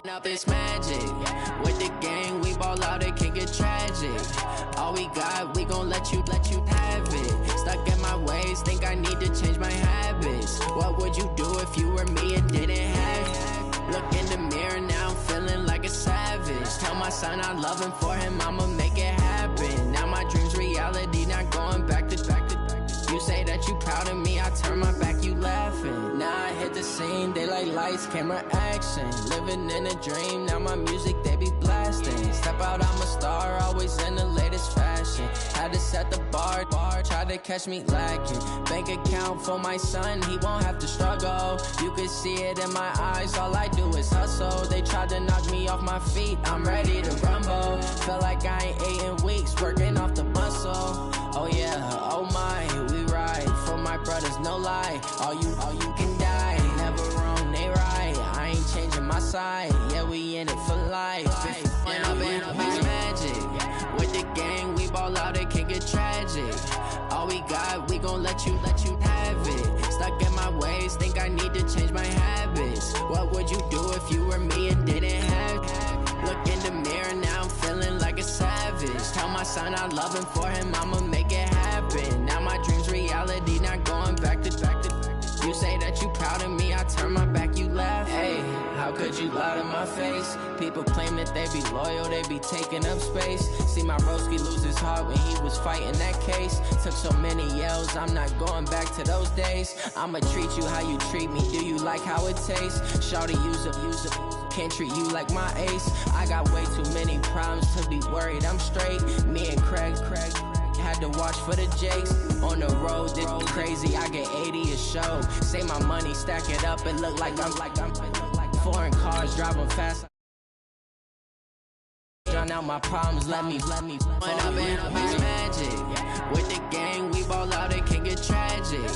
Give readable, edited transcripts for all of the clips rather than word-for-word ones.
Up it's magic. With the gang, we ball out, it can get tragic. All we got, we gon' let you have it. Stuck in my ways, think I need to change my habits. What would you do if you were me and didn't have it? Look in the mirror, now I'm feeling like a savage. Tell my son I love him, for him I'ma make it happen. Now my dream's reality, not going back to. You say that you proud of me, I turn my back, you laughing. Now I hit the scene, they like lights, camera, action. Living in a dream, now my music, they be blasting. Step out, I'm a star, always in the latest fashion. Had to set the bar, try to catch me lacking. Bank account for my son, he won't have to struggle. You can see it in my eyes, all I do is hustle. They tried to knock me off my feet, I'm ready to rumble. Feel like I ain't ate in weeks, working off the muscle. Oh yeah, oh my, we ride for my brothers, no lie. All you can die, never wrong, they right. I ain't changing my side, yeah, we in it for life. When up it's magic. With the gang, we ball out, it can get tragic. All we got, we gon' let you have it. Stuck in my ways, think I need to change my habits. What would you do if you were me and didn't have it? Look in the mirror, now I'm feeling like a savage. Tell my son I love him, for him I'ma make it happen. Now my dream's reality, not going back to. You say that you proud of me, I turn my back, you laugh. Hey, how could you lie to my face? People claim that they be loyal, they be taking up space. See my broski lose his heart when he was fighting that case. Took so many yells, I'm not going back to those days. I'ma treat you how you treat me, do you like how it tastes? Shawty, use it, can't treat you like my ace. I got way too many problems to be worried, I'm straight. Me and Craig had to watch for the Jakes. On the road, this crazy, I get 80 a show. Say my money, stack it up, it look like I'm foreign cars driving fast. Drown out my problems, let me. When up it's magic. With the gang, we ball out, it can get tragic.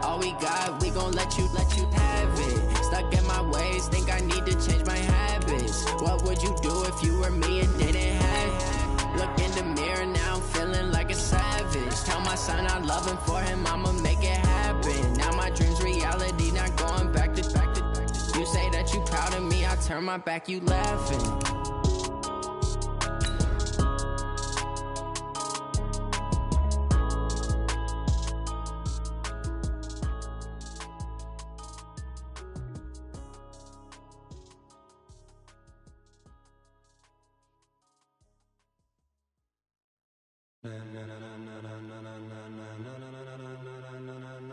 All we got, we gon' let you have it. Stuck in my ways, think I need to change my habits. What would you do if you were me and didn't have it? Look in the mirror, now I'm feeling like a savage. Tell my son I love him, for him I'ma make it happen. Now my dream's reality, not going back to. You say that you proud of me, I turn my back, you laughing.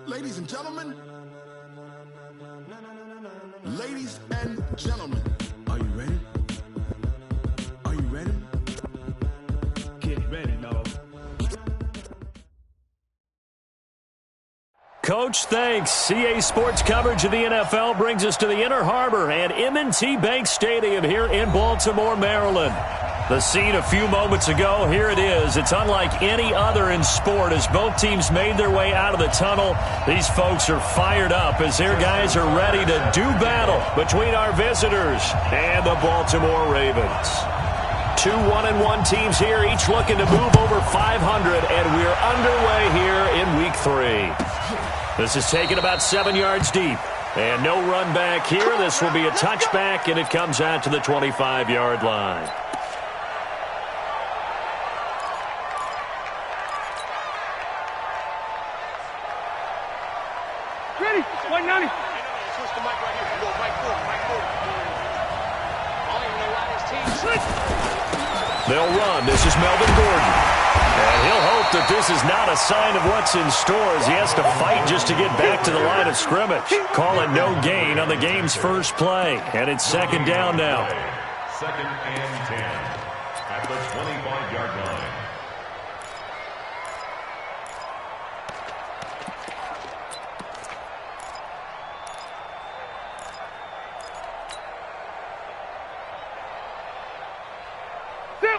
Ladies and gentlemen, are you ready? Are you ready? Get ready, dog. Coach, thanks. CA Sports coverage of the NFL brings us to the Inner Harbor and M&T Bank Stadium here in Baltimore, Maryland. The scene a few moments ago, here it is. It's unlike any other in sport as both teams made their way out of the tunnel. These folks are fired up as their guys are ready to do battle between our visitors and the Baltimore Ravens. Two 1-1 teams here, each looking to move over 500, and we're underway here in Week 3. This is taken about 7 yards deep. And no run back here. This will be a touchback, and it comes out to the 25-yard line. Ready, 190. Switch the mic right here. You go right forward. I don't even know why this team switched. They'll run. This is Melvin Gordon. And he'll hope that this is not a sign of what's in store as he has to fight just to get back to the line of scrimmage. Call it no gain on the game's first play. And it's second down now. Second and 10 at the 25-yard line.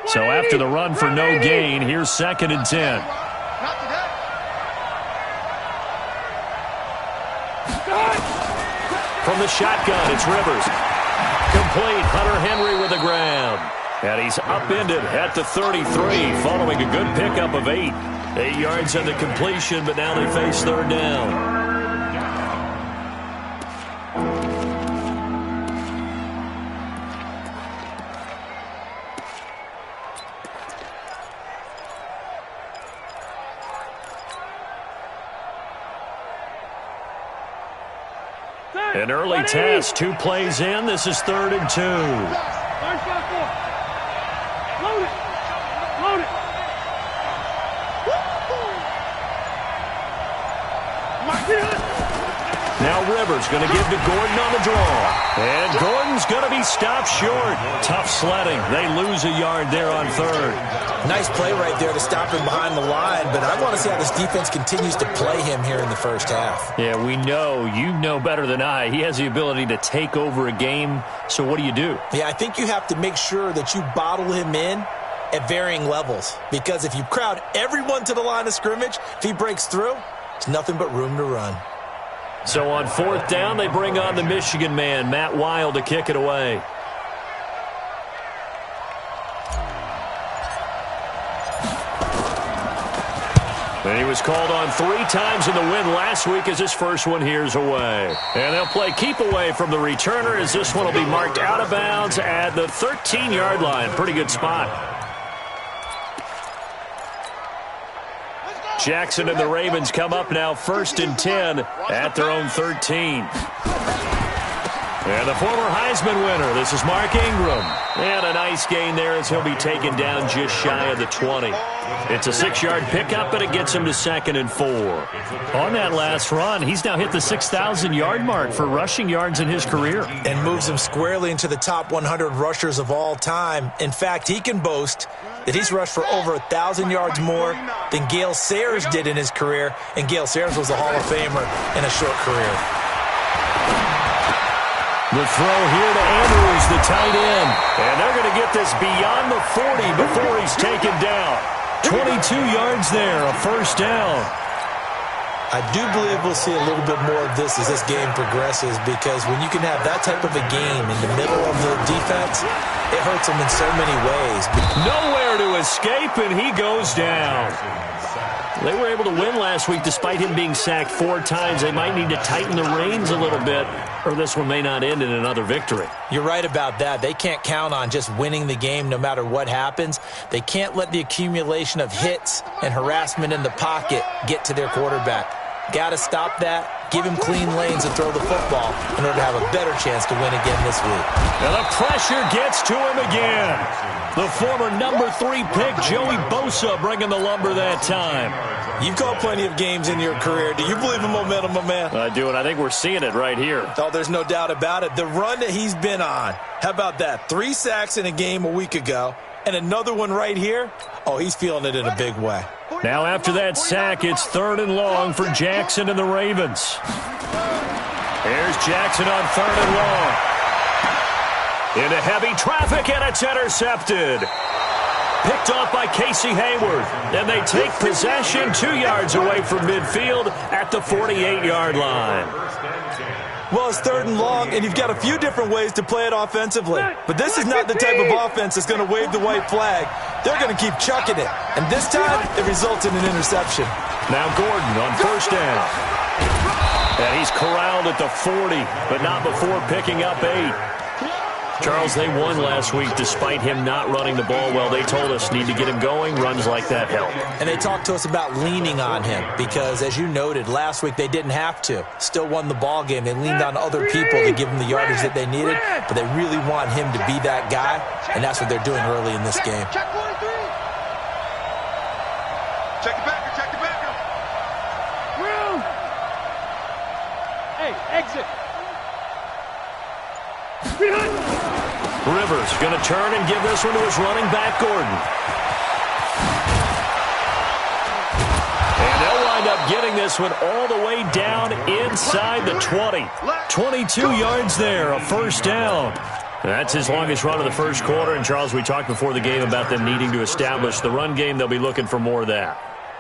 So after the run for no gain, here's second and 10. From the shotgun, it's Rivers. Complete. Hunter Henry with the ground. And he's upended at the 33 following a good pickup of 8. 8 yards on the completion, but now they face third down. An early test, 2 plays in. This is 3rd and 2. Load it. Load it. Now Rivers going to give to Gordon on the draw. And Gordon's going to be stopped short. Tough sledding. They lose a yard there on 3rd. Nice play right there to stop him behind the line, but I want to see how this defense continues to play him here in the first half. Yeah, we know. You know better than I. He has the ability to take over a game, so what do you do? Yeah, I think you have to make sure that you bottle him in at varying levels, because if you crowd everyone to the line of scrimmage, if he breaks through, it's nothing but room to run. So on 4th down, they bring on the Michigan man, Matt Wild, to kick it away. And he was called on 3 times in the win last week as his first one here's away. And they'll play keep away from the returner as this one will be marked out of bounds at the 13-yard line. Pretty good spot. Jackson and the Ravens come up now 1st and 10 at their own 13. And the former Heisman winner, this is Mark Ingram. And a nice gain there as he'll be taken down just shy of the 20. It's a 6-yard pickup, but it gets him to 2nd and 4. On that last run, he's now hit the 6,000-yard mark for rushing yards in his career. And moves him squarely into the top 100 rushers of all time. In fact, he can boast that he's rushed for over 1,000 yards more than Gale Sayers did in his career. And Gale Sayers was a Hall of Famer in a short career. The throw here to Andrews, the tight end. And they're going to get this beyond the 40 before he's taken down. 22 yards there, a 1st down. I do believe we'll see a little bit more of this as this game progresses, because when you can have that type of a game in the middle of the defense, it hurts them in so many ways. Nowhere to escape, and he goes down. They were able to win last week despite him being sacked 4 times. They might need to tighten the reins a little bit, or this one may not end in another victory. You're right about that. They can't count on just winning the game no matter what happens. They can't let the accumulation of hits and harassment in the pocket get to their quarterback. Got to stop that, give him clean lanes and throw the football in order to have a better chance to win again this week. And the pressure gets to him again. The former number 3 pick, Joey Bosa, bringing the lumber that time. You've called plenty of games in your career. Do you believe in momentum, my man? I do, and I think we're seeing it right here. Oh, there's no doubt about it. The run that he's been on. How about that? 3 sacks in a game a week ago, and another one right here. Oh, he's feeling it in a big way. Now after that sack, it's 3rd and long for Jackson and the Ravens. Here's Jackson on 3rd and long. Into heavy traffic, and it's intercepted. Picked off by Casey Hayward. And they take possession 2 yards away from midfield at the 48-yard line. Well, it's 3rd and long, and you've got a few different ways to play it offensively. But this is not the type of offense that's going to wave the white flag. They're going to keep chucking it. And this time, it results in an interception. Now Gordon on 1st down. And he's corralled at the 40, but not before picking up 8. Charles, they won last week despite him not running the ball well. They told us need to get him going. Runs like that help. And they talked to us about leaning on him because, as you noted, last week they didn't have to. Still won the ball game. They leaned on other people to give them the yardage that they needed, but they really want him to be that guy, and that's what they're doing early in this game. Check 1 3. Check the backer. Check the backer. Room. Hey, exit. Rivers going to turn and give this one to his running back, Gordon. And they'll wind up getting this one all the way down inside the 20. 22 yards there, a 1st down. That's his longest run of the first quarter. And, Charles, we talked before the game about them needing to establish the run game. They'll be looking for more of that.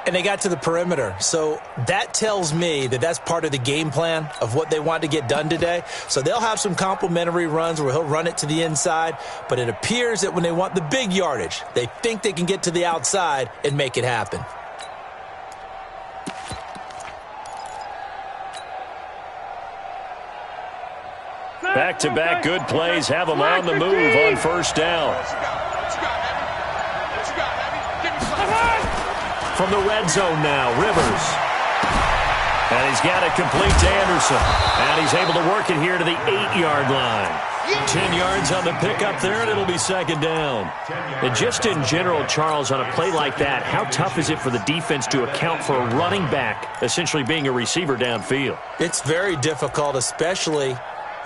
and they got to the perimeter. So that tells me that that's part of the game plan of what they want to get done today. So they'll have some complementary runs where he'll run it to the inside, but it appears that when they want the big yardage, they think they can get to the outside and make it happen. Back-to-back good plays have them on the move on first down. From the red zone now, Rivers. And he's got it complete to Anderson. And he's able to work it here to the 8-yard line. 10 yards on the pickup there, and it'll be second down. And just in general, Charles, on a play like that, how tough is it for the defense to account for a running back essentially being a receiver downfield? It's very difficult, especially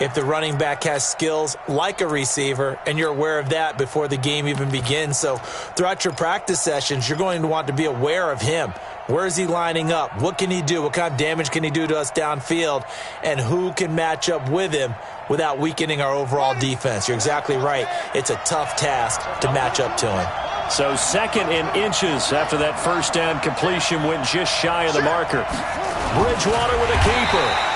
if the running back has skills like a receiver, and you're aware of that before the game even begins. So throughout your practice sessions, you're going to want to be aware of him. Where is he lining up? What can he do? What kind of damage can he do to us downfield? And who can match up with him without weakening our overall defense? You're exactly right. It's a tough task to match up to him. So second and inches after that first down completion went just shy of the marker. Bridgewater with a keeper.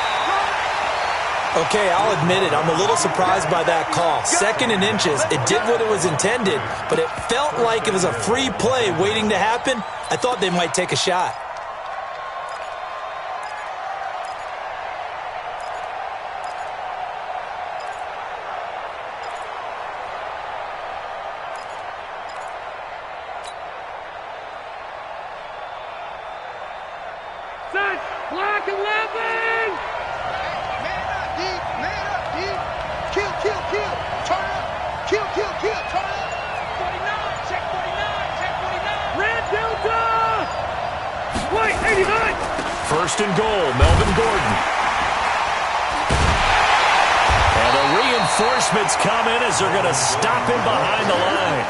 Okay, I'll admit it. I'm a little surprised by that call. Second and inches, it did what it was intended, but it felt like it was a free play waiting to happen. I thought they might take a shot. Black 11! Man up, deep. Kill. Turn up. Kill. Turn up. 49, check 49. Red Delta! White, 89! First and goal, Melvin Gordon. And the reinforcements come in as they're going to stop him behind the line.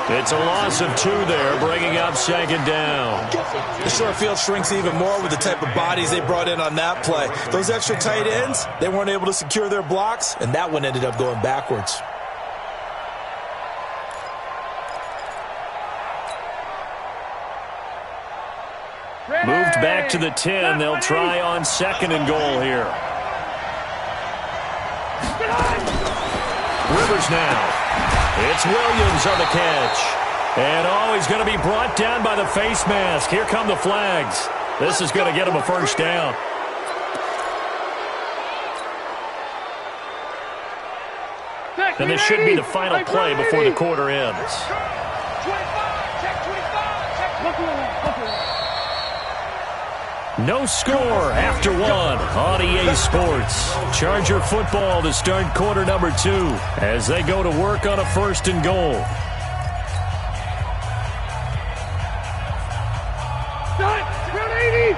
It's a loss of 2 there, bringing up second down. The short field shrinks even more with the type of bodies they brought in on that play. Those extra tight ends, they weren't able to secure their blocks, and that one ended up going backwards. Moved back to the 10. They'll try on second and goal here. Rivers now. It's Williams on the catch. And, he's going to be brought down by the face mask. Here come the flags. This is going to get him a first down. And this should be the final play before the quarter ends. No score after 1 on EA Sports. Charger football to start quarter number 2 as they go to work on a first and goal. Round 80!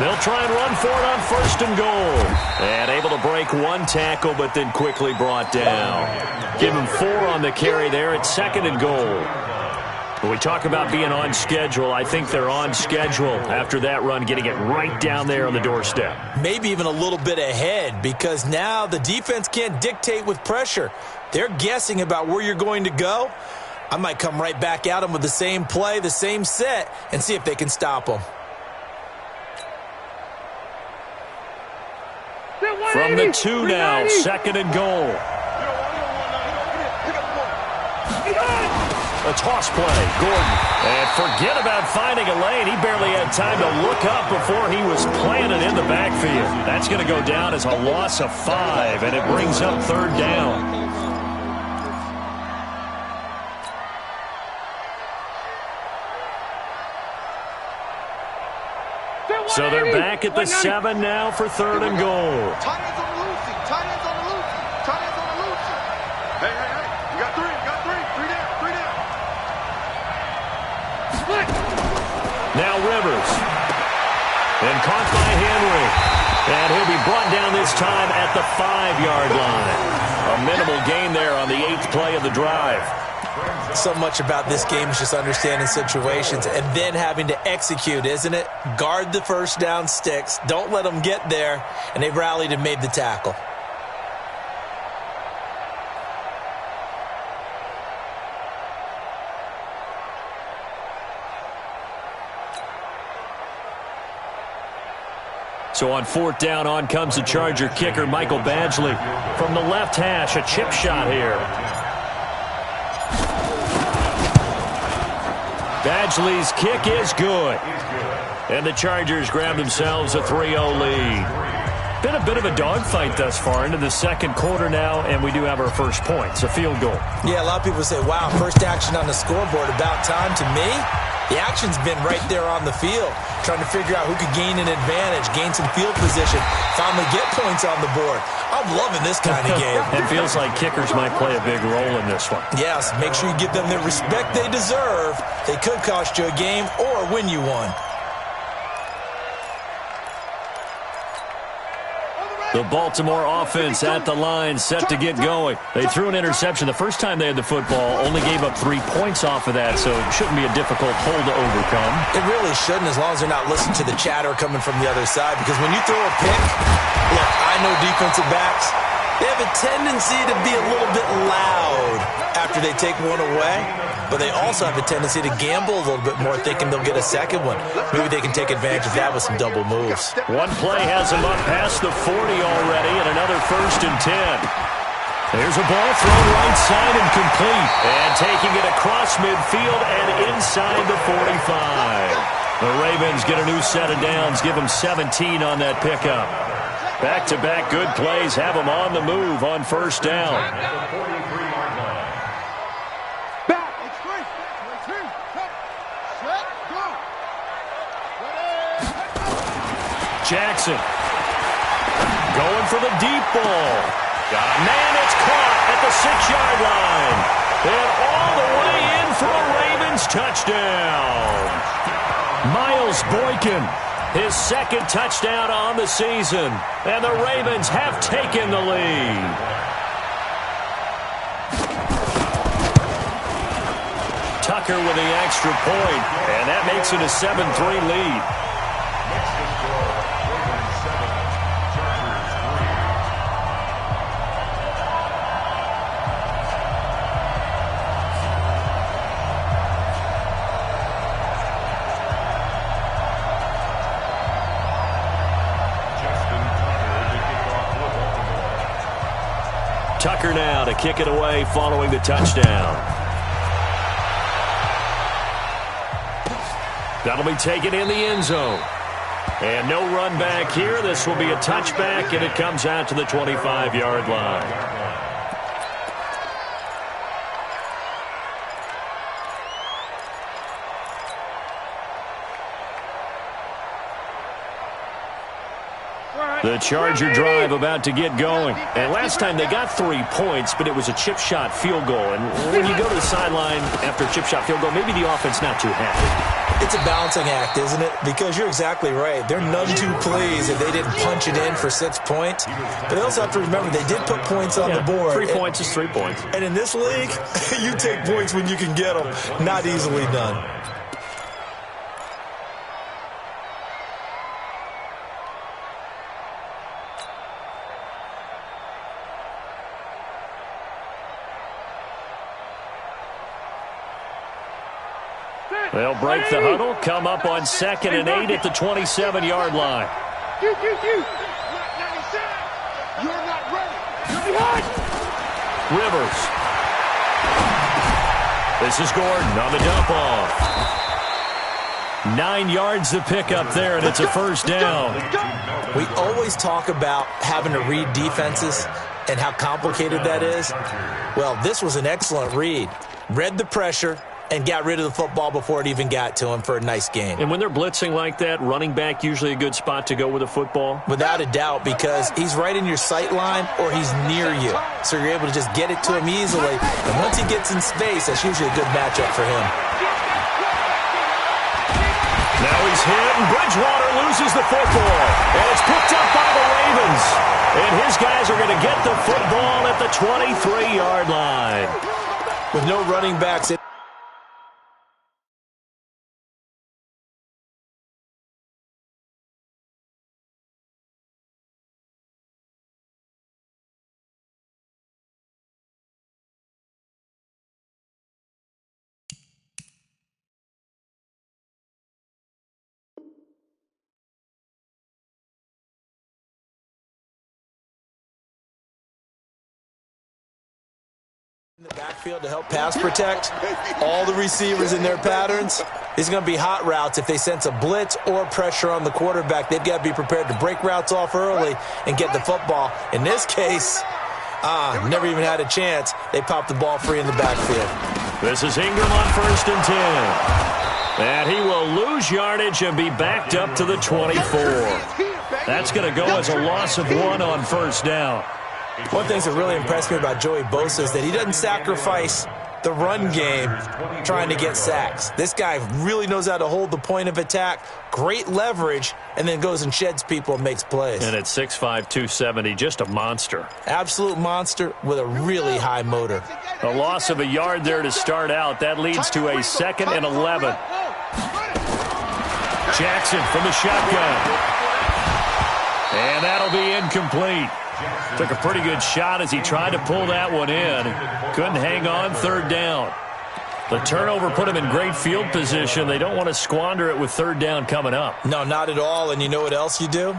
They'll try and run for it on first and goal. And able to break one tackle, but then quickly brought down. Give him 4 on the carry there at second and goal. When we talk about being on schedule, I think they're on schedule after that run, getting it right down there on the doorstep. Maybe even a little bit ahead, because now the defense can't dictate with pressure. They're guessing about where you're going to go. I might come right back at them with the same play, the same set, and see if they can stop them. From the 2 now, second and goal. A toss play, Gordon. And forget about finding a lane. He barely had time to look up before he was planted in the backfield. That's going to go down as a loss of 5, and it brings up third down. So they're back at the 7 now for third and goal. Tight ends on the loosey. Hey. You got 3. 3 down. Split. Now Rivers. And caught by Henry. And he'll be brought down this time at the 5-yard line. A minimal gain there on the 8th play of the drive. So much about this game is just understanding situations and then having to execute, isn't it? Guard the first down sticks. Don't let them get there. And they've rallied and made the tackle. So on 4th down, on comes the Charger kicker, Michael Badgley. From the left hash, a chip shot here. Badgley's kick is good. And the Chargers grab themselves a 3-0 lead. Been a bit of a dogfight thus far into the second quarter now, and we do have our first points, a field goal. Yeah, a lot of people say, wow, first action on the scoreboard, about time. To me, the action's been right there on the field, trying to figure out who could gain an advantage, gain some field position, finally get points on the board. I'm loving this kind of game. It feels like kickers might play a big role in this one. Yes, make sure you give them the respect they deserve. They could cost you a game or win you one. The Baltimore offense at the line, set to get going. They threw an interception the first time they had the football, only gave up 3 points off of that, so it shouldn't be a difficult hole to overcome. It really shouldn't, as long as they're not listening to the chatter coming from the other side, because when you throw a pick, look, I know defensive backs, they have a tendency to be a little bit loud after they take one away, but they also have a tendency to gamble a little bit more, thinking they'll get a second one. Maybe they can take advantage of that with some double moves. One play has them up past the 40 already, and another 1st and 10. There's a ball thrown right side and complete, and taking it across midfield and inside the 45. The Ravens get a new set of downs, give them 17 on that pickup. Back-to-back good plays have them on the move on 1st down. Jackson going for the deep ball. Got a man, it's caught at the 6-yard line. And all the way in for a Ravens touchdown. Miles Boykin, his 2nd touchdown on the season. And the Ravens have taken the lead. Tucker with the extra point, and that makes it a 7-3 lead. Tucker now to kick it away following the touchdown. That'll be taken in the end zone. And no run back here. This will be a touchback, and it comes out to the 25-yard line. The Charger drive about to get going. And last time they got 3 points, but it was a chip shot field goal. And when you go to the sideline after a chip shot field goal, maybe the offense not too happy. It's a balancing act, isn't it? Because you're exactly right. They're none too pleased if they didn't punch it in for 6 points. But they also have to remember they did put points on the board. 3 points is 3 points. And in this league, you take points when you can get them. Not easily done. They'll break the huddle, come up on 2nd and 8 at the 27-yard line. You're not ready. Rivers. This is Gordon on the dump off. 9 yards to pick up there, and it's a 1st down. We always talk about having to read defenses and how complicated that is. Well, this was an excellent read. Read the pressure and got rid of the football before it even got to him for a nice gain. And when they're blitzing like that, running back usually a good spot to go with a football? Without a doubt, because he's right in your sight line or he's near you. So you're able to just get it to him easily. And once he gets in space, that's usually a good matchup for him. Now he's hit, and Bridgewater loses the football. And it's picked up by the Ravens. And his guys are going to get the football at the 23-yard line. With no running backs, The backfield to help pass protect all the receivers in their patterns. These are going to be hot routes. If they sense a blitz or pressure on the quarterback, they've got to be prepared to break routes off early and get the football. In this case, never even had a chance. They popped the ball free in the backfield. This is Ingram on 1st and 10. And he will lose yardage and be backed up to the 24. That's going to go as a loss of 1 on 1st down. One thing that really impressed me about Joey Bosa is that he doesn't sacrifice the run game trying to get sacks. This guy really knows how to hold the point of attack, great leverage, and then goes and sheds people and makes plays. And at 6'5", 270, just a monster. Absolute monster with a really high motor. A loss of a yard there to start out. That leads to a 2nd and 11. Jackson from the shotgun. And that'll be incomplete. Took a pretty good shot as he tried to pull that one in. Couldn't hang on, 3rd down. The turnover put him in great field position. They don't want to squander it with 3rd down coming up. No, not at all. And you know what else you do?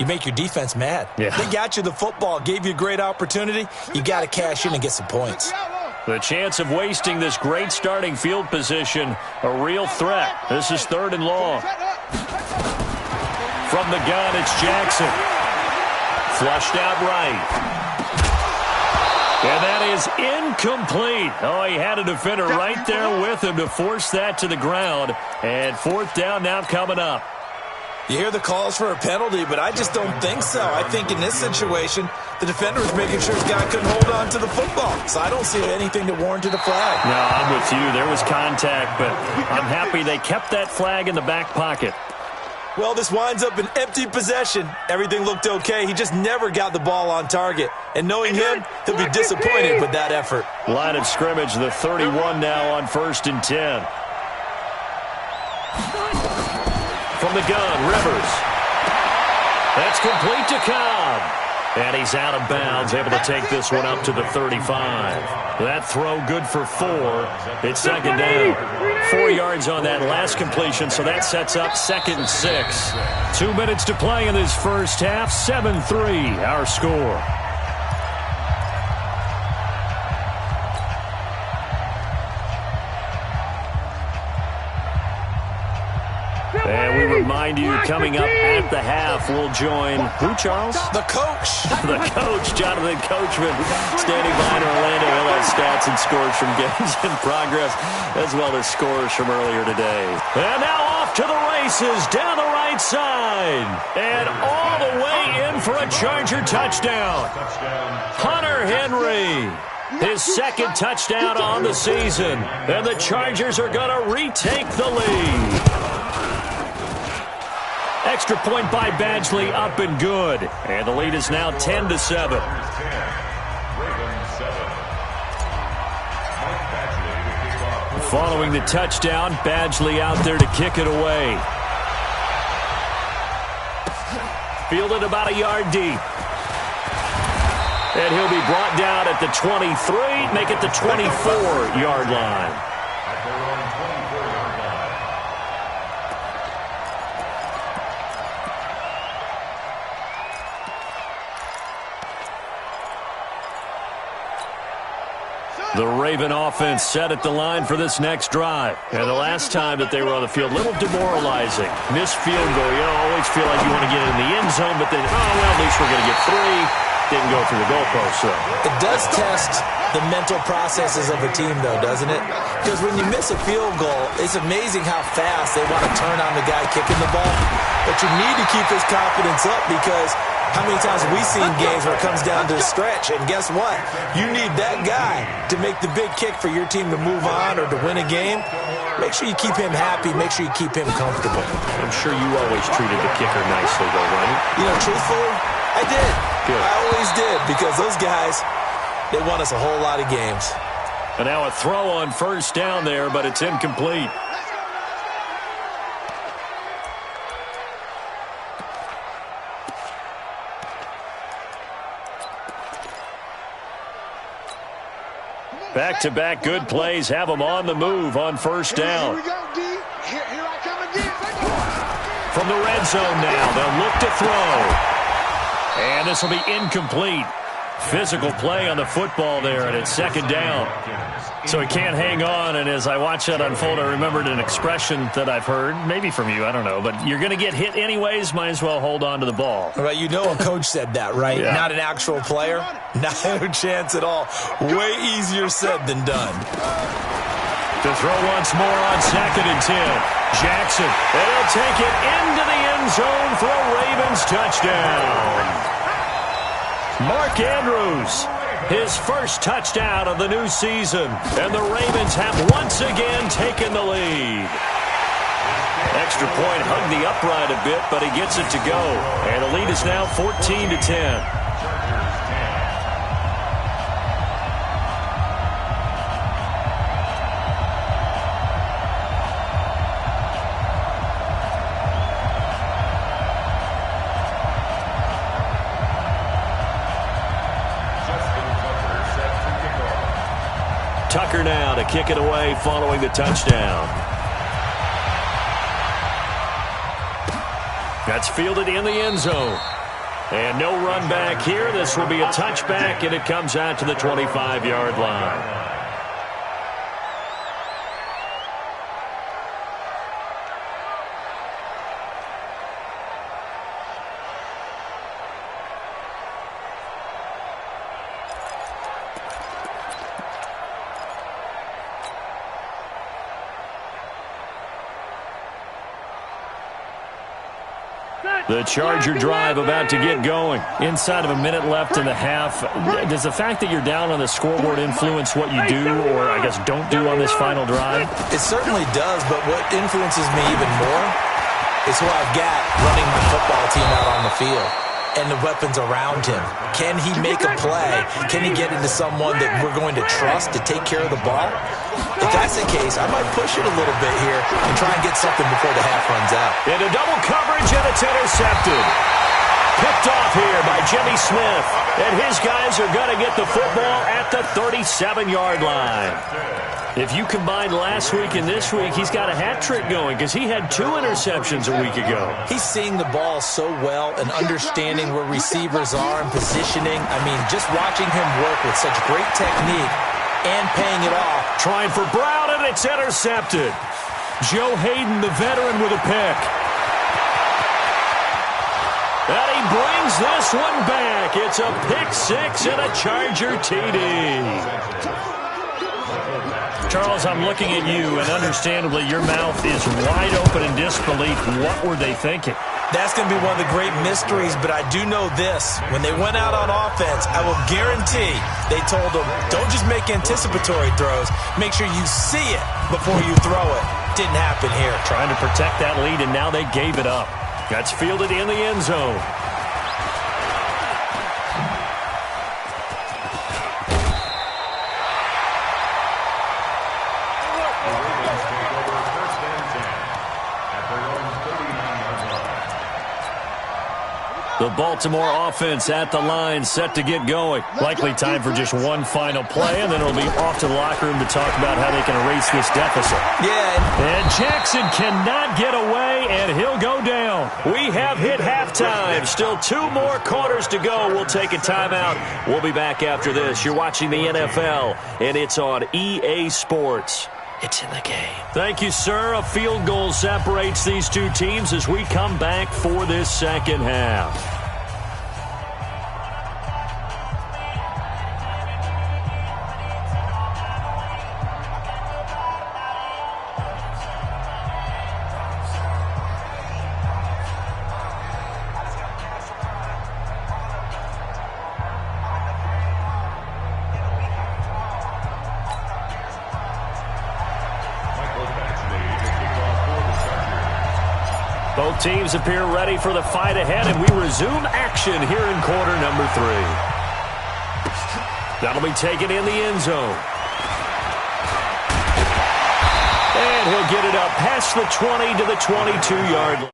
You make your defense mad. Yeah. They got you the football, gave you a great opportunity. You got to cash in and get some points. The chance of wasting this great starting field position, a real threat. This is 3rd and long. From the gun, it's Jackson. Flushed out right. And that is incomplete. Oh, he had a defender right there with him to force that to the ground. And 4th down now coming up. You hear the calls for a penalty, but I just don't think so. I think in this situation, the defender was making sure his guy couldn't hold on to the football. So I don't see anything that warranted a flag. No, I'm with you. There was contact, but I'm happy they kept that flag in the back pocket. Well, this winds up an empty possession. Everything looked okay. He just never got the ball on target. And knowing him, he'll be disappointed with that effort. Line of scrimmage, the 31 now on 1st and 10. From the gun, Rivers. That's complete to Cobb. And he's out of bounds, able to take this one up to the 35. That throw good for 4. It's 2nd down. 4 yards on that last completion, so that sets up 2nd and 6. 2 minutes to play in this first half. 7-3, our score. And we remind you, coming up at the half, we'll join who, Charles? The coach. The coach, Jonathan Coachman, standing by in Orlando. He'll have stats and scores from games in progress, as well as scores from earlier today. And now off to the races, down the right side. And all the way in for a Charger touchdown. Hunter Henry. His 2nd touchdown on the season. And the Chargers are going to retake the lead. Extra point by Badgley, up and good. And the lead is now 10-7. Following the touchdown, Badgley out there to kick it away. Fielded about a yard deep. And he'll be brought down at the 23, make it the 24-yard line. The Raven offense set at the line for this next drive. And the last time that they were on the field, a little demoralizing. Missed field goal. You always feel like you want to get in the end zone, but then, at least we're going to get 3. Didn't go through the goalpost, so. It does test the mental processes of a team, though, doesn't it? Because when you miss a field goal, it's amazing how fast they want to turn on the guy kicking the ball. But you need to keep his confidence up, because how many times have we seen games where it comes down to a stretch? And guess what? You need that guy to make the big kick for your team to move on or to win a game. Make sure you keep him happy. Make sure you keep him comfortable. I'm sure you always treated the kicker nicely, though, right? You know, truthfully, I did. Good. I always did, because those guys, they won us a whole lot of games. And now a throw on 1st down there, but it's incomplete. Back-to-back good plays have them on the move on 1st down. Here we go, D. Here I come again. From the red zone now, they'll look to throw. And this will be incomplete. Physical play on the football there, and it's second down. So he can't hang on, and as I watch that unfold, I remembered an expression that I've heard, maybe from you, I don't know, but you're going to get hit anyways, might as well hold on to the ball. Well, you know a coach said that, right? Yeah. Not an actual player? No chance at all. Way easier said than done. To throw once more on 2nd and 10. Jackson, and he'll take it into the end zone for a Ravens touchdown. Mark Andrews, his first touchdown of the new season, and the Ravens have once again taken the lead. Extra point hugged the upright a bit, but he gets it to go, and the lead is now 14-10. Tucker now to kick it away following the touchdown. That's fielded in the end zone. And no run back here. This will be a touchback, and it comes out to the 25-yard line. The Charger drive about to get going. Inside of a minute left in the half. Does the fact that you're down on the scoreboard influence what you do, or I guess don't do on this final drive? It certainly does, but what influences me even more is who I've got running my football team out on the field and the weapons around him. Can he make a play? Can he get into someone that we're going to trust to take care of the ball? If that's the case, I might push it a little bit here and try and get something before the half runs out. Into double coverage, and it's intercepted. Picked off here by Jimmy Smith. And his guys are going to get the football at the 37-yard line. If you combine last week and this week, he's got a hat trick going because he had 2 interceptions a week ago. He's seeing the ball so well and understanding where receivers are and positioning. I mean, just watching him work with such great technique and paying it off. Trying for Brown, and it's intercepted. Joe Hayden, the veteran, with a pick. And he brings this one back. It's a pick 6 and a Charger TD. Charles, I'm looking at you, and understandably your mouth is wide open in disbelief. What were they thinking? That's going to be one of the great mysteries, but I do know this. When they went out on offense, I will guarantee they told them, don't just make anticipatory throws. Make sure you see it before you throw it. Didn't happen here. Trying to protect that lead, and now they gave it up. That's fielded in the end zone. The Baltimore offense at the line, set to get going. Likely time for just one final play, and then it'll be off to the locker room to talk about how they can erase this deficit. Yeah. And Jackson cannot get away, and he'll go down. We have hit halftime. Still 2 more quarters to go. We'll take a timeout. We'll be back after this. You're watching the NFL, and it's on EA Sports. It's in the game. Thank you, sir. A field goal separates these 2 teams as we come back for this second half. Both teams appear ready for the fight ahead, and we resume action here in quarter number 3. That'll be taken in the end zone. And he'll get it up past the 20 to the 22-yard line.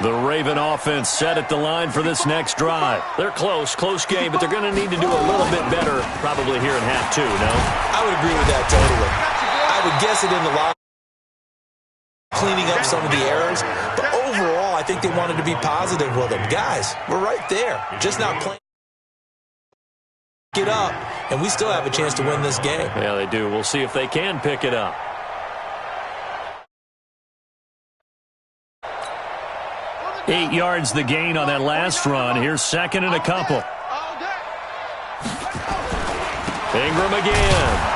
The Raven offense set at the line for this next drive. They're close game, but they're going to need to do a little bit better probably here in half two, no? I would agree with that totally. I would guess it in the line, cleaning up some of the errors, but overall I think they wanted to be positive with them. Guys, we're right there, just not playing it up, and we still have a chance to win this game. Yeah, they do. We'll see if they can pick it up. Eight yards the gain on that last run. Here's second and a couple. Ingram again.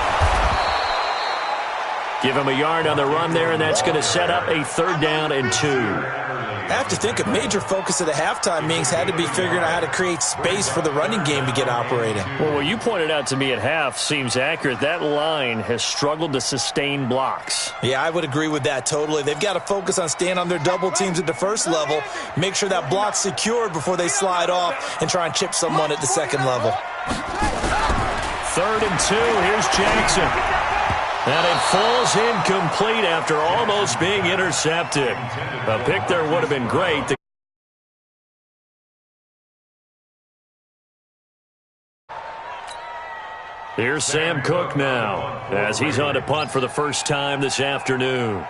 Give him a yard on the run there, and that's going to set up a 3rd down and 2. I have to think a major focus of the halftime meetings had to be figuring out how to create space for the running game to get operating. Well, what you pointed out to me at half seems accurate. That line has struggled to sustain blocks. Yeah, I would agree with that totally. They've got to focus on staying on their double teams at the first level, make sure that block's secured before they slide off and try and chip someone at the second level. 3rd and 2. Here's Jackson. And it falls incomplete after almost being intercepted. A pick there would have been great. Here's Sam Cook now, as he's on to punt for the first time this afternoon.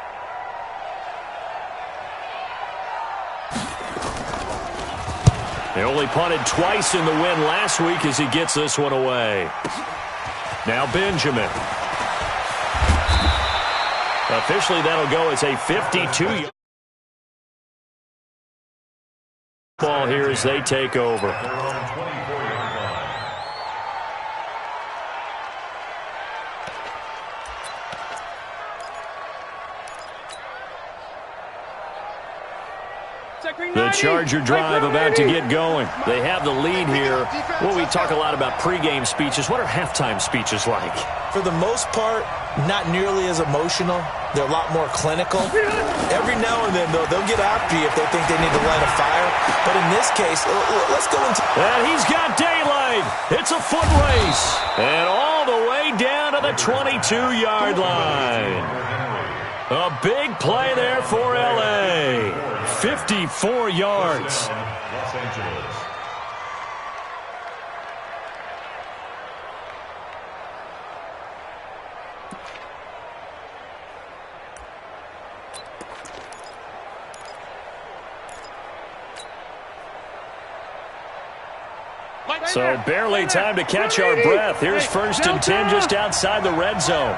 They only punted twice in the win last week as he gets this one away. Now Benjamin. Officially, that'll go as a 52-yard ball here as they take over. The Charger drive about to get going. They have the lead here. Well, we talk a lot about pregame speeches. What are halftime speeches like? For the most part, not nearly as emotional. They're a lot more clinical. Every now and then, though, they'll get after you if they think they need to light a fire. But in this case, let's go into... And he's got daylight. It's a foot race. And all the way down to the 22-yard line. A big play there for L.A. 54 yards. Los Angeles. So barely time to catch our breath. Here's 1st and 10 just outside the red zone.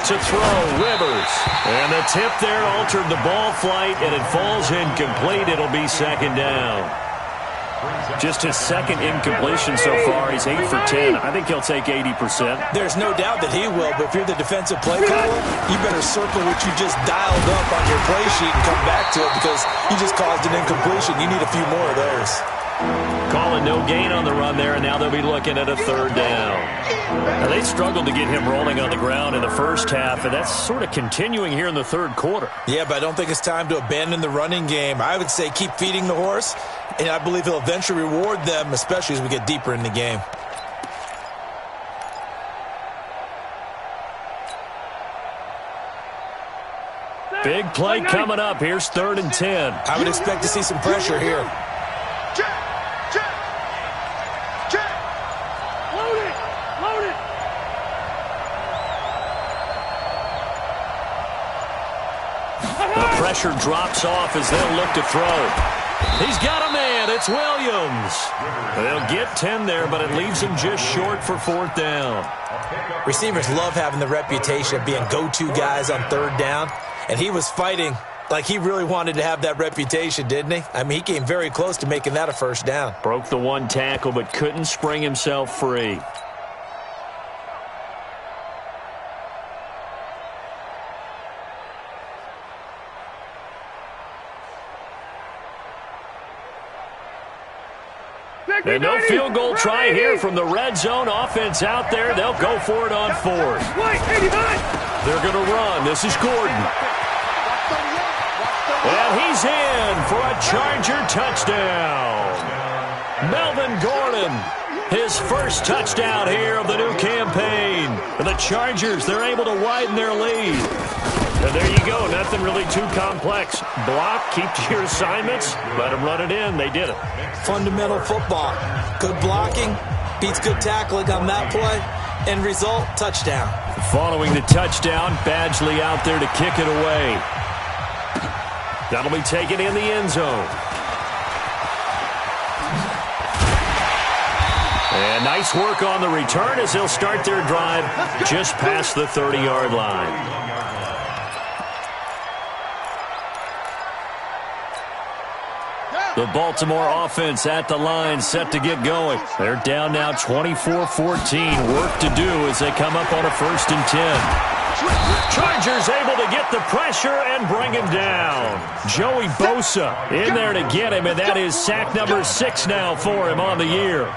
To throw, Rivers. And the tip there altered the ball flight, and it falls incomplete. It'll be 2nd down. Just his 2nd incompletion so far. He's 8 for 10. I think he'll take 80%. There's no doubt that he will, but if you're the defensive play caller, you better circle what you just dialed up on your play sheet and come back to it because you just caused an incompletion. You need a few more of those. Calling no gain on the run there, and now they'll be looking at a 3rd down. Now, they struggled to get him rolling on the ground in the first half, and that's sort of continuing here in the 3rd quarter. Yeah, but I don't think it's time to abandon the running game. I would say keep feeding the horse, and I believe he'll eventually reward them, especially as we get deeper in the game. Big play coming up. Here's 3rd and 10. I would expect to see some pressure here. The pressure drops off as they'll look to throw. He's got a man. It's Williams. They'll get 10 there, but it leaves him just short for 4th down. Receivers love having the reputation of being go-to guys on 3rd down, and he was fighting like he really wanted to have that reputation, didn't he? I mean, he came very close to making that a 1st down. Broke the 1 tackle, but couldn't spring himself free. And no field goal try here from the red zone. Offense out there. They'll go for it on 4th. They're going to run. This is Gordon. And he's in for a Charger touchdown. Melvin Gordon, his first touchdown here of the new campaign. And the Chargers, they're able to widen their lead. And there you go, nothing really too complex. Block, keep to your assignments, let them run it in. They did it. Fundamental football. Good blocking beats good tackling on that play. End result, touchdown. Following the touchdown, Badgley out there to kick it away. That'll be taken in the end zone. And nice work on the return as they'll start their drive just past the 30-yard line. The Baltimore offense at the line, set to get going. They're down now 24-14. Work to do as they come up on a 1st and 10. Chargers able to get the pressure and bring him down. Joey Bosa in there to get him, and that is sack number 6 now for him on the year.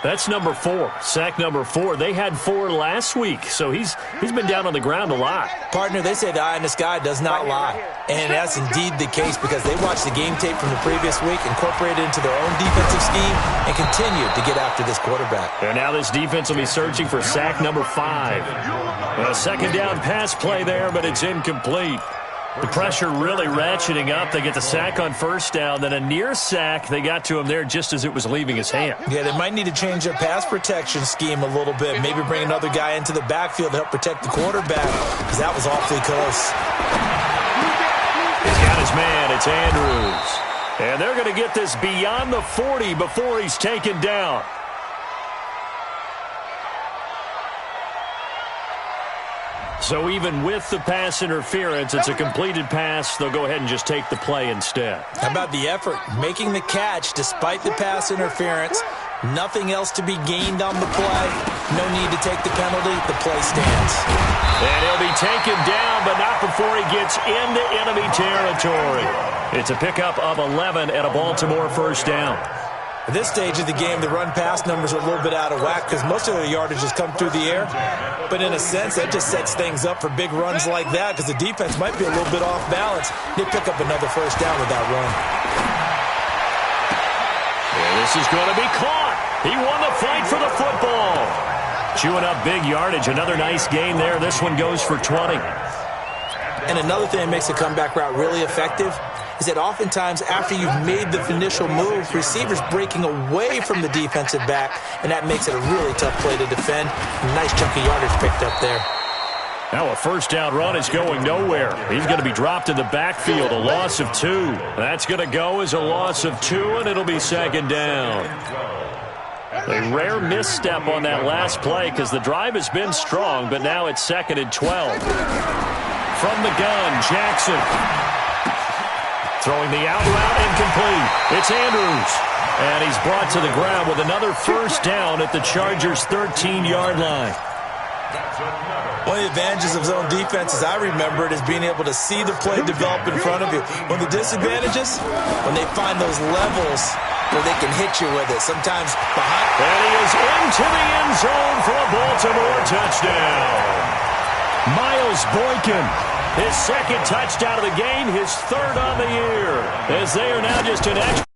That's number 4, sack number 4. They had 4 last week, so he's been down on the ground a lot. Partner, they say the eye in the sky does not lie. And that's indeed the case because they watched the game tape from the previous week, incorporated it into their own defensive scheme, and continued to get after this quarterback. And now this defense will be searching for sack number 5. A second down pass play there, but it's incomplete. The pressure really ratcheting up. They get the sack on 1st down, then a near sack. They got to him there just as it was leaving his hand. Yeah, they might need to change their pass protection scheme a little bit. Maybe bring another guy into the backfield to help protect the quarterback because that was awfully close. He's got his man. It's Andrews. And they're going to get this beyond the 40 before he's taken down. So even with the pass interference, it's a completed pass. They'll go ahead and just take the play instead. How about the effort? Making the catch despite the pass interference. Nothing else to be gained on the play. No need to take the penalty. The play stands. And he'll be taken down, but not before he gets into enemy territory. It's a pickup of 11 and a Baltimore 1st down. At this stage of the game, the run-pass numbers are a little bit out of whack because most of their yardage has come through the air. But in a sense, that just sets things up for big runs like that because the defense might be a little bit off balance. They pick up another 1st down with that run. And this is going to be caught. He won the fight for the football. Chewing up big yardage. Another nice gain there. This one goes for 20. And another thing that makes a comeback route really effective is that oftentimes after you've made the initial move, receivers breaking away from the defensive back, and that makes it a really tough play to defend. Nice chunk of yardage picked up there. Now a 1st down run is going nowhere. He's going to be dropped in the backfield, a loss of 2. That's going to go as a loss of 2, and it'll be 2nd down. A rare misstep on that last play because the drive has been strong, but now it's 2nd and 12. From the gun, Jackson. Throwing the out route incomplete. It's Andrews. And he's brought to the ground with another 1st down at the Chargers' 13-yard line. One of the advantages of zone defense, as I remember it, is being able to see the play develop in front of you. One of the disadvantages, when they find those levels where they can hit you with it, sometimes behind. And he is into the end zone for a Baltimore touchdown. Miles Boykin, his 2nd touchdown of the game, his 3rd on the year, as they are now just an extra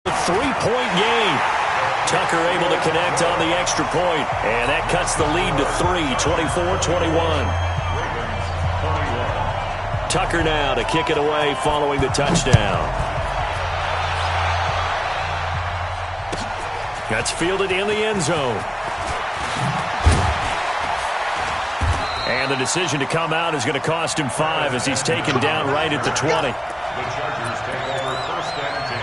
3-point game. Tucker able to connect on the extra point, and that cuts the lead to 3, 24-21. Tucker now to kick it away following the touchdown. That's fielded in the end zone. And the decision to come out is going to cost him 5 as he's taken down right at the 20. The Chargers take over 1st and 10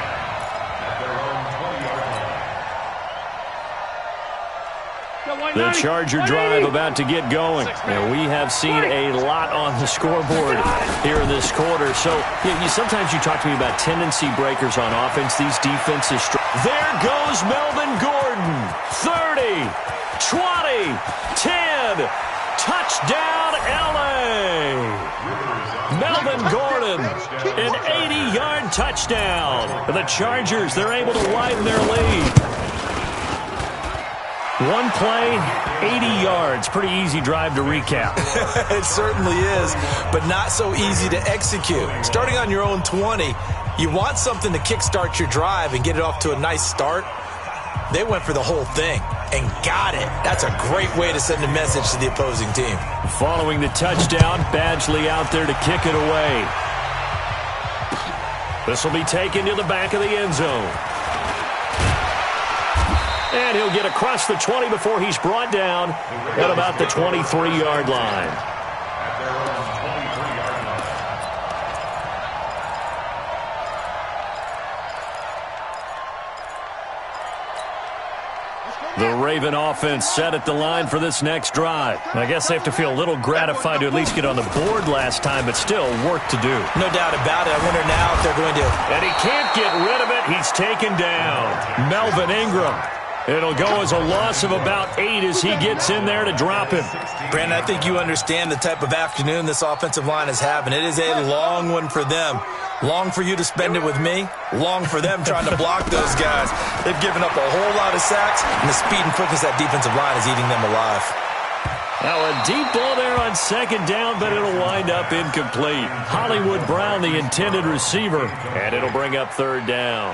at their own 20-yard line. The Charger drive about to get going. And we have seen a lot on the scoreboard here in this quarter. So sometimes you talk to me about tendency breakers on offense. These defenses. There goes Melvin Gordon. 30, 20, 10. Touchdown, L.A. Melvin Gordon, an 80-yard touchdown. The Chargers, they're able to widen their lead. One play, 80 yards. Pretty easy drive to recap. It certainly is, but not so easy to execute. Starting on your own 20, you want something to kickstart your drive and get it off to a nice start. They went for the whole thing and got it. That's a great way to send a message to the opposing team. Following the touchdown, Badgley out there to kick it away. This will be taken to the back of the end zone. And he'll get across the 20 before he's brought down at about the 23-yard line. The Raven offense set at the line for this next drive. I guess they have to feel a little gratified to at least get on the board last time, but still work to do. No doubt about it. I wonder now if they're going to. And he can't get rid of it. He's taken down. Melvin Ingram. It'll go as a loss of about 8 as he gets in there to drop him. Brandon, I think you understand the type of afternoon this offensive line is having. It is a long one for them. Long for you to spend it with me. Long for them trying to block those guys. They've given up a whole lot of sacks, and the speed and quickness of that defensive line is eating them alive. Now a deep ball there on second down, but it'll wind up incomplete. Hollywood Brown, the intended receiver, and it'll bring up third down.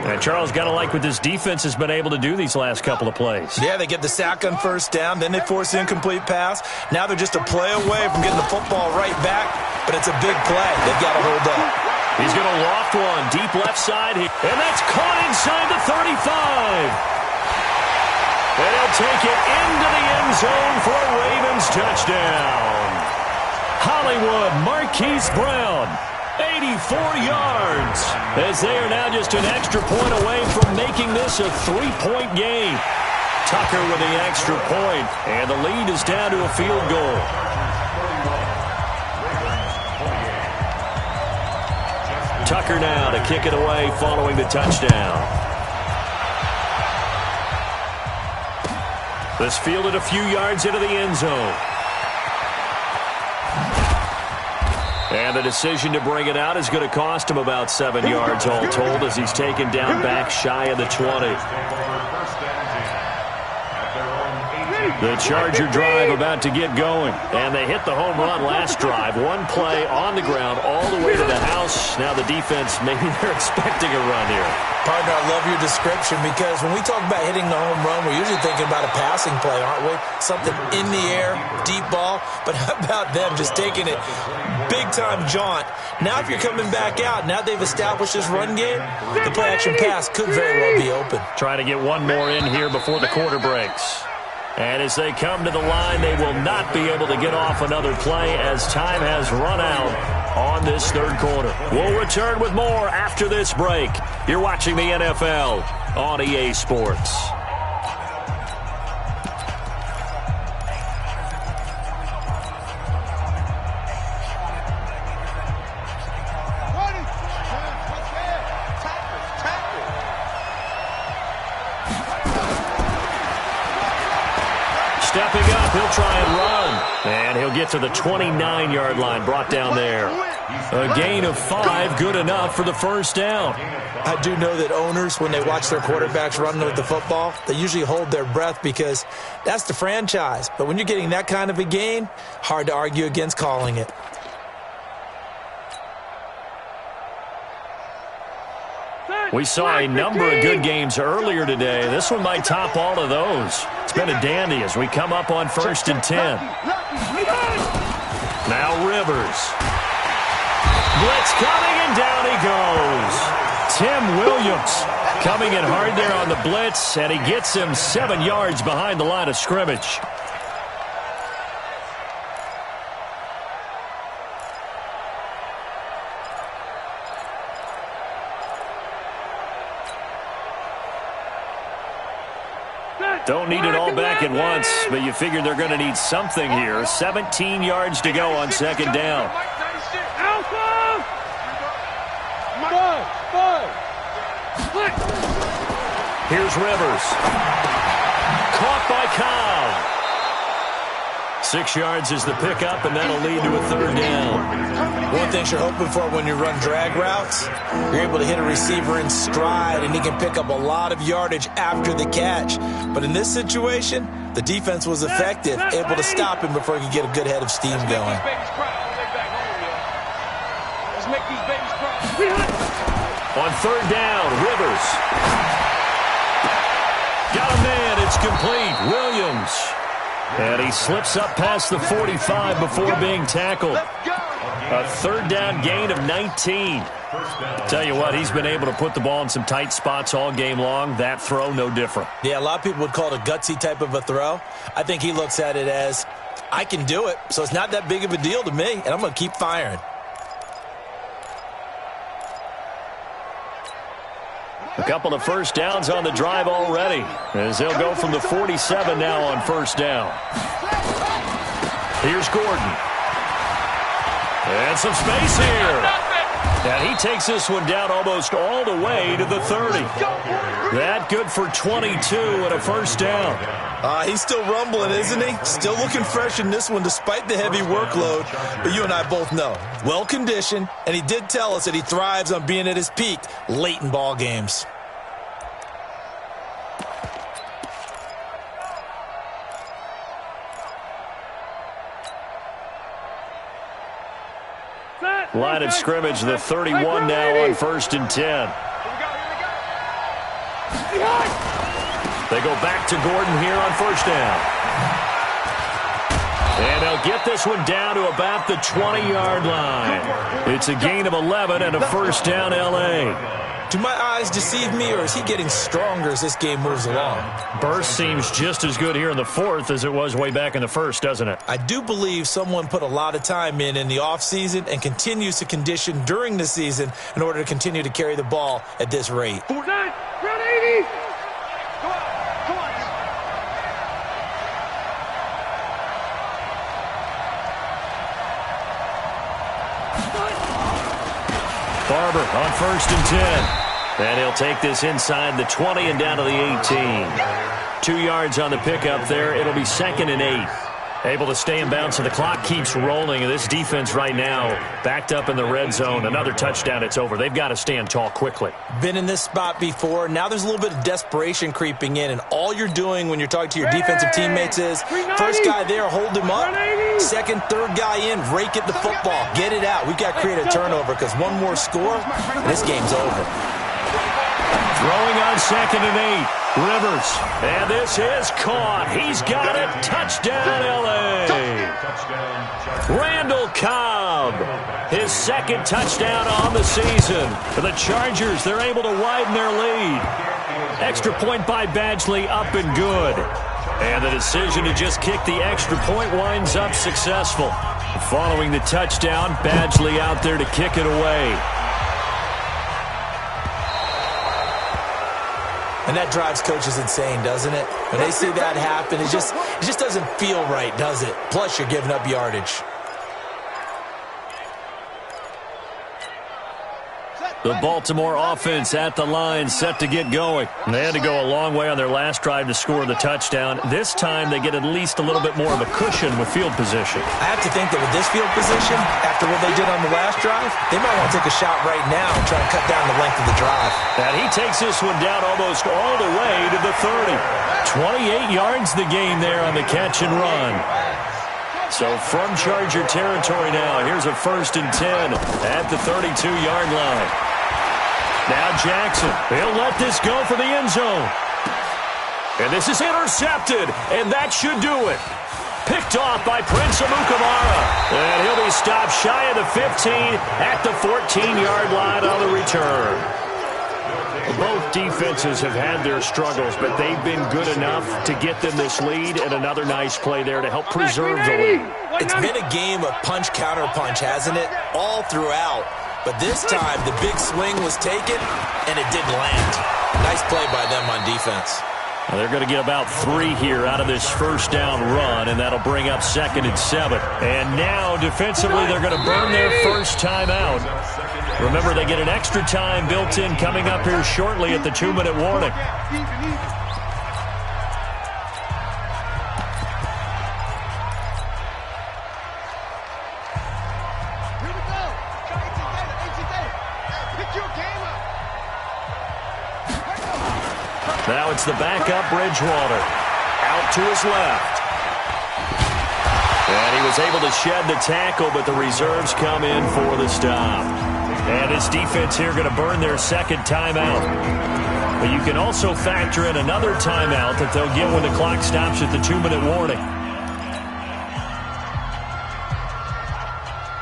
And Charles, got to like what this defense has been able to do these last couple of plays. Yeah, they get the sack on first down, then they force an incomplete pass. Now they're just a play away from getting the football right back, but it's a big play. They've got to hold up. He's going to loft one deep left side, and that's caught inside the 35. And he'll take it into the end zone for a Ravens touchdown. Hollywood Marquise Brown, 84 yards, as they are now just an extra point away from making this a 3-point game. Tucker with the extra point, and the lead is down to a field goal. Tucker now to kick it away following the touchdown. This fielded a few yards into the end zone. And the decision to bring it out is going to cost him about 7 yards all told as he's taken down back shy of the 20. The Charger drive about to get going. And they hit the home run last drive. One play on the ground all the way to the house. Now the defense, maybe they're expecting a run here. Partner, I love your description because when we talk about hitting the home run, we're usually thinking about a passing play, aren't we? Something in the air, deep ball. But how about them just taking it big-time jaunt? Now if you're coming back out, now they've established this run game, the play-action pass could very well be open. Trying to get one more in here before the quarter breaks. And as they come to the line, they will not be able to get off another play as time has run out on this third quarter. We'll return with more after this break. You're watching the NFL on EA Sports. Stepping up, he'll try and run. And he'll get to the 29-yard line, brought down there. A gain of 5, good enough for the first down. I do know that owners, when they watch their quarterbacks run with the football, they usually hold their breath because that's the franchise. But when you're getting that kind of a gain, hard to argue against calling it. We saw a number of good games earlier today. This one might top all of those. It's been a dandy as we come up on 1st and 10. Now Rivers. Blitz coming, and down he goes. Tim Williams coming in hard there on the blitz, and he gets him 7 yards behind the line of scrimmage. Don't need it all back at once, but you figure they're going to need something here. 17 yards to go on second down. Here's Rivers. Caught by Cobb. 6 yards is the pickup, and that'll lead to a third down. One thing you're hoping for when you run drag routes, you're able to hit a receiver in stride, and he can pick up a lot of yardage after the catch. But in this situation, the defense was effective, able to stop him before he could get a good head of steam going. On third down, Rivers. Got a man, it's complete. Williams. And he slips up past the 45 before being tackled. A third down gain of 19. Tell you what, he's been able to put the ball in some tight spots all game long. That throw, no different. Yeah, a lot of people would call it a gutsy type of a throw. I think he looks at it as, I can do it, so it's not that big of a deal to me, and I'm going to keep firing. A couple of first downs on the drive already, as they'll go from the 47 now on first down. Here's Gordon. And some space here. And he takes this one down almost all the way to the 30. That good for 22 and a first down. He's still rumbling, isn't he? Still looking fresh in this one despite the heavy workload. But you and I both know, well-conditioned, and he did tell us that he thrives on being at his peak late in ball games. Line of scrimmage, the 31 now on 1st and 10. They go back to Gordon here on first down. And they'll get this one down to about the 20-yard line. It's a gain of 11 and a first down, L.A. Do my eyes deceive me, or is he getting stronger as this game moves along? Burst seems just as good here in the fourth as it was way back in the first, doesn't it? I do believe someone put a lot of time in the offseason and continues to condition during the season in order to continue to carry the ball at this rate. 49, round 80. Come on. Barber on 1st and 10. And he'll take this inside the 20 and down to the 18. 2 yards on the pickup there. It'll be 2nd and 8. Able to stay in bounds, so the clock keeps rolling. And this defense right now backed up in the red zone. Another touchdown, it's over. They've got to stand tall quickly. Been in this spot before. Now there's a little bit of desperation creeping in. And all you're doing when you're talking to your defensive teammates is, first guy there, hold him up. Second, third guy in, rake at the football. Get it out. We've got to create a turnover because one more score, and this game's over. Throwing on 2nd and 8. Rivers. And this is caught. He's got it. Touchdown, L.A. Randall Cobb. His 2nd touchdown on the season. For the Chargers, they're able to widen their lead. Extra point by Badgley, up and good. And the decision to just kick the extra point winds up successful. Following the touchdown, Badgley out there to kick it away. And that drives coaches insane, doesn't it? When they see that happen, it just doesn't feel right, does it? Plus, you're giving up yardage. The Baltimore offense at the line, set to get going. They had to go a long way on their last drive to score the touchdown. This time, they get at least a little bit more of a cushion with field position. I have to think that with this field position, after what they did on the last drive, they might want to take a shot right now and try to cut down the length of the drive. And he takes this one down almost all the way to the 30. 28 yards the gain there on the catch and run. So from Charger territory now, here's a 1st and 10 at the 32-yard line. Now Jackson, he'll let this go for the end zone. And this is intercepted, and that should do it. Picked off by Prince Amukamara. And he'll be stopped shy of the 15 at the 14-yard line on the return. Both defenses have had their struggles, but they've been good enough to get them this lead, and another nice play there to help preserve the lead. It's been a game of punch-counter-punch, hasn't it? All throughout. But this time, the big swing was taken, and it didn't land. Nice play by them on defense. Well, they're going to get about 3 here out of this first down run, and that'll bring up 2nd and 7. And now, defensively, they're going to burn their first time out. Remember, they get an extra time built in coming up here shortly at the 2-minute warning. Now it's the backup Bridgewater. Out to his left. And he was able to shed the tackle, but the reserves come in for the stop. And his defense here going to burn their second timeout. But you can also factor in another timeout that they'll get when the clock stops at the 2-minute warning.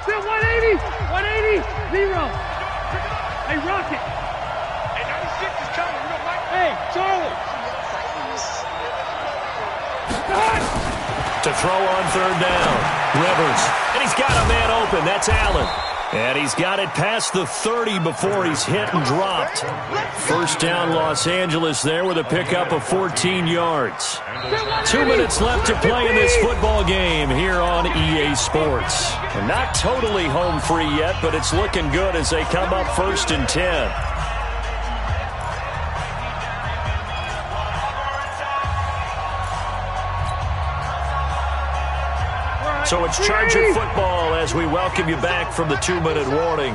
Still 180, 180, 0. Hey, Rocket. Hey, 96 is coming. We don't like. Hey, Charlie. To throw on third down. Rivers. And he's got a man open. That's Allen. And he's got it past the 30 before he's hit and dropped. First down, Los Angeles there with a pickup of 14 yards. 2 minutes left to play in this football game here on EA Sports. And not totally home free yet, but it's looking good as they come up 1st and 10. So it's Charger football as we welcome you back from the 2-minute warning.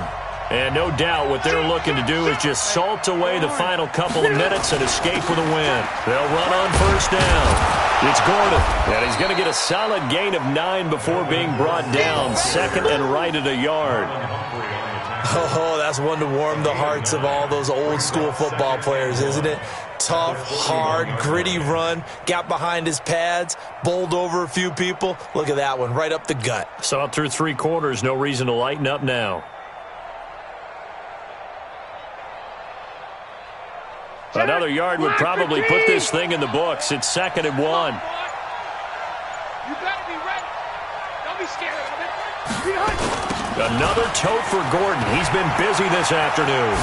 And no doubt what they're looking to do is just salt away the final couple of minutes and escape with a win. They'll run on first down. It's Gordon. And he's going to get a solid gain of 9 before being brought down. Second and right at a yard. Oh, that's one to warm the hearts of all those old-school football players, isn't it? Tough, hard, gritty run, got behind his pads, bowled over a few people. Look at that one, right up the gut. Saw it through 3 quarters, no reason to lighten up now. Another yard would probably put this thing in the books. It's 2nd and 1. You better be ready. Don't be scared of it. Another tote for Gordon. He's been busy this afternoon.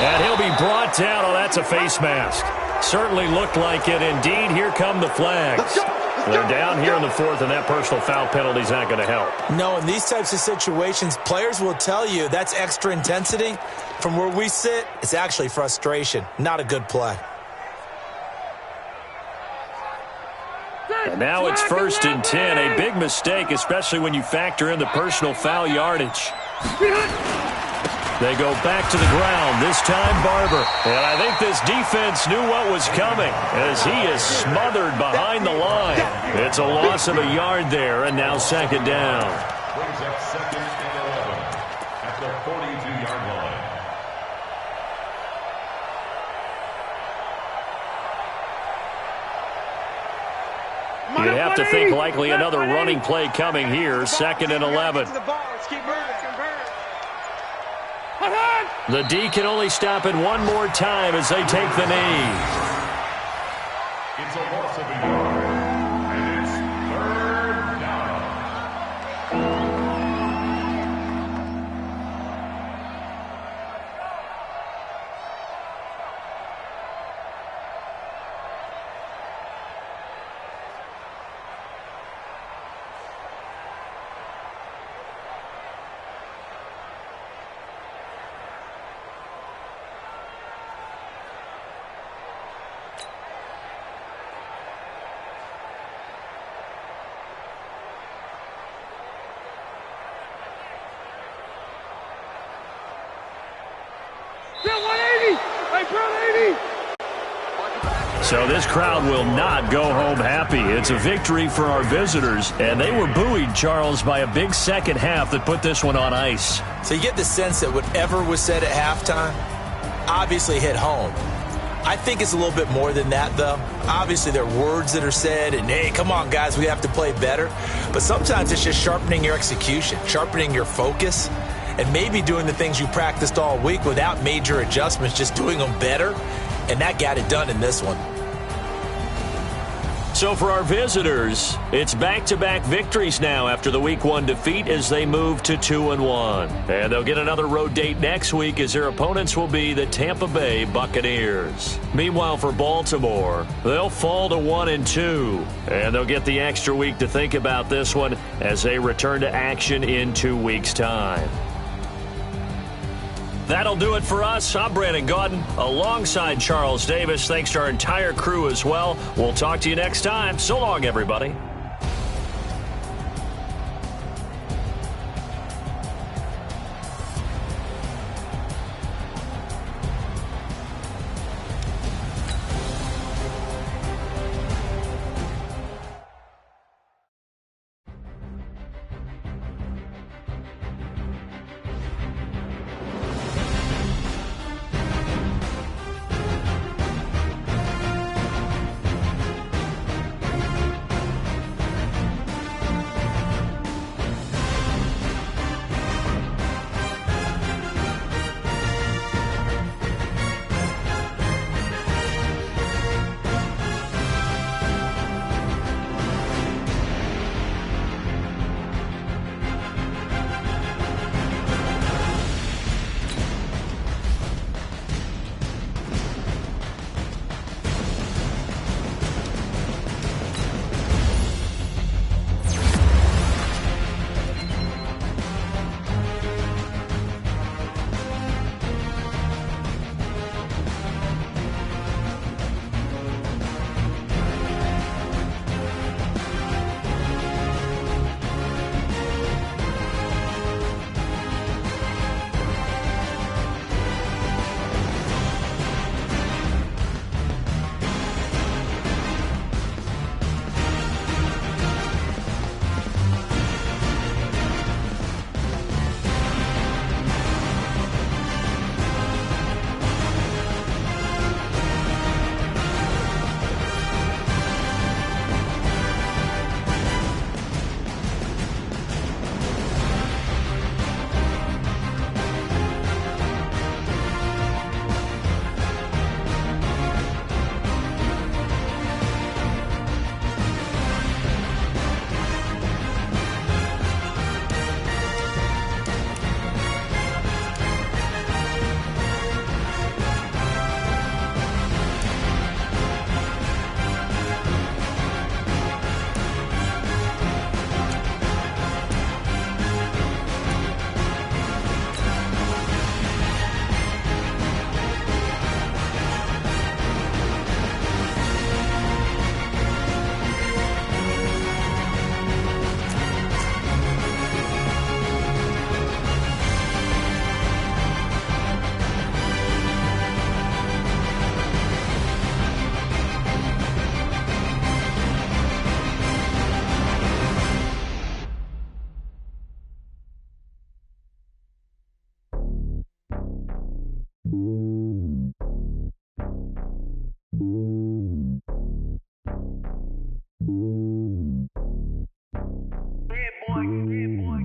And he'll be brought down. Oh, that's a face mask. Certainly looked like it. Indeed, here come the flags. They're down here in the 4th, and that personal foul penalty is not going to help. No, in these types of situations, players will tell you that's extra intensity. From where we sit, it's actually frustration. Not a good play. And now it's 1st and 10. A big mistake, especially when you factor in the personal foul yardage. They go back to the ground, this time Barber. And I think this defense knew what was coming as he is smothered behind the line. It's a loss of a yard there, and now 2nd down. Brings up 2nd and 11 at the 42-yard line. You'd have to think likely another running play coming here, 2nd and 11. The D can only stop it one more time as they take the knee. It's a loss of a yard, and it's 3rd down. So this crowd will not go home happy. It's a victory for our visitors, and they were buoyed, Charles, by a big second half that put this one on ice. So you get the sense that whatever was said at halftime obviously hit home. I think it's a little bit more than that, though. Obviously, there are words that are said, and, hey, come on, guys, we have to play better. But sometimes it's just sharpening your execution, sharpening your focus, and maybe doing the things you practiced all week without major adjustments, just doing them better. And that got it done in this one. So for our visitors, it's back-to-back victories now after the Week 1 defeat as they move to 2-1. And they'll get another road date next week as their opponents will be the Tampa Bay Buccaneers. Meanwhile, for Baltimore, they'll fall to 1-2. And they'll get the extra week to think about this one as they return to action in 2 weeks' time. That'll do it for us. I'm Brandon Gaudin alongside Charles Davis. Thanks to our entire crew as well. We'll talk to you next time. So long, everybody.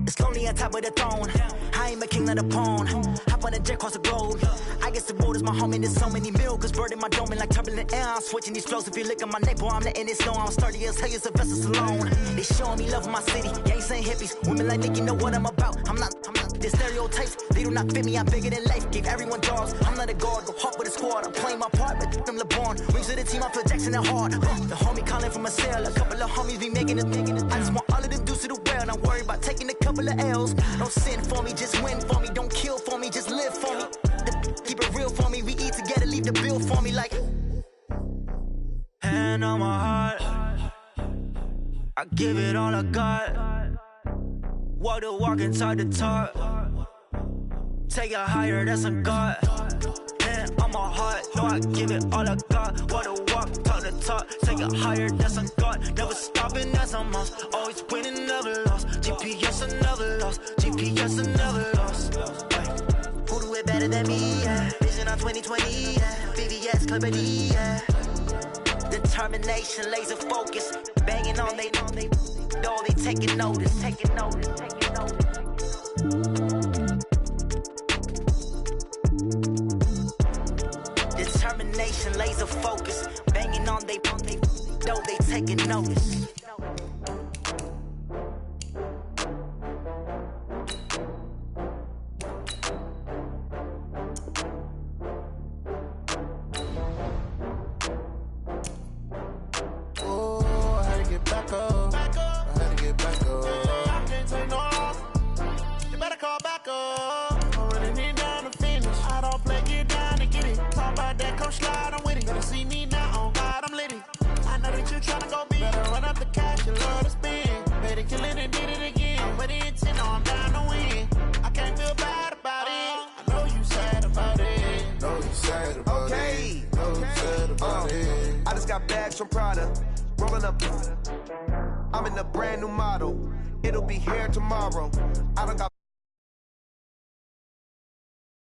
It's lonely on top of the throne. I ain't a king, not a pawn. Hop on a jet across the globe. I guess the road is my home and there's so many milks. Bird in my dome and like turbulent air. I'm switching these flows. If you look at my neck, boy, I'm letting it snow. I'm sturdy as hell as a vessel alone. They showing me love in my city. Gangs ain't hippies. Women like Nicki know what I'm about. I'm not the stereotypes. They do not fit me. I'm bigger than life. Gave everyone dogs. I'm not a guard. Go hawk with a squad. I'm playing my part, but them LeBron. Rings to the team. I feel Jackson and hard. The homie calling from a cell. A couple of homies be making it. I just want all of them dudes to the well. Not worry about taking a couple of L's. Don't sin for me, just win for me. Don't kill for me, just live for me. Keep it real for me. We eat together, leave the bill for me like. Hand on my heart, I give it all I got. Walk the walk and talk the talk. Take it higher, that's a God. Hand on my heart, no, I give it all I got. Walk the walk, talk the talk. Take it higher, that's a God. Never stopping, that's a must. Always winning, never lost. GPS, I never lost. GPS, I never lost. Who do it better than me? Yeah. Vision on 2020. Yeah. VVS, Clarity. Yeah. Determination, laser focus. Banging on they know they taking notice. Taking notice. Taking notice. Determination, laser focus. Banging on they know they taking notice. Slide, I'm with it. Better see me now, on God, I'm litty. I know that you tryna go big. Better run up the cash, you love to spend. Better kill it and did it again. I'm with the intent, no, I'm down to win. I can't feel bad about it. I know you sad about it. Know you sad about it. Know you sad about it. I just got bags from Prada. Rolling up. I'm in a brand new model. It'll be here tomorrow. I don't got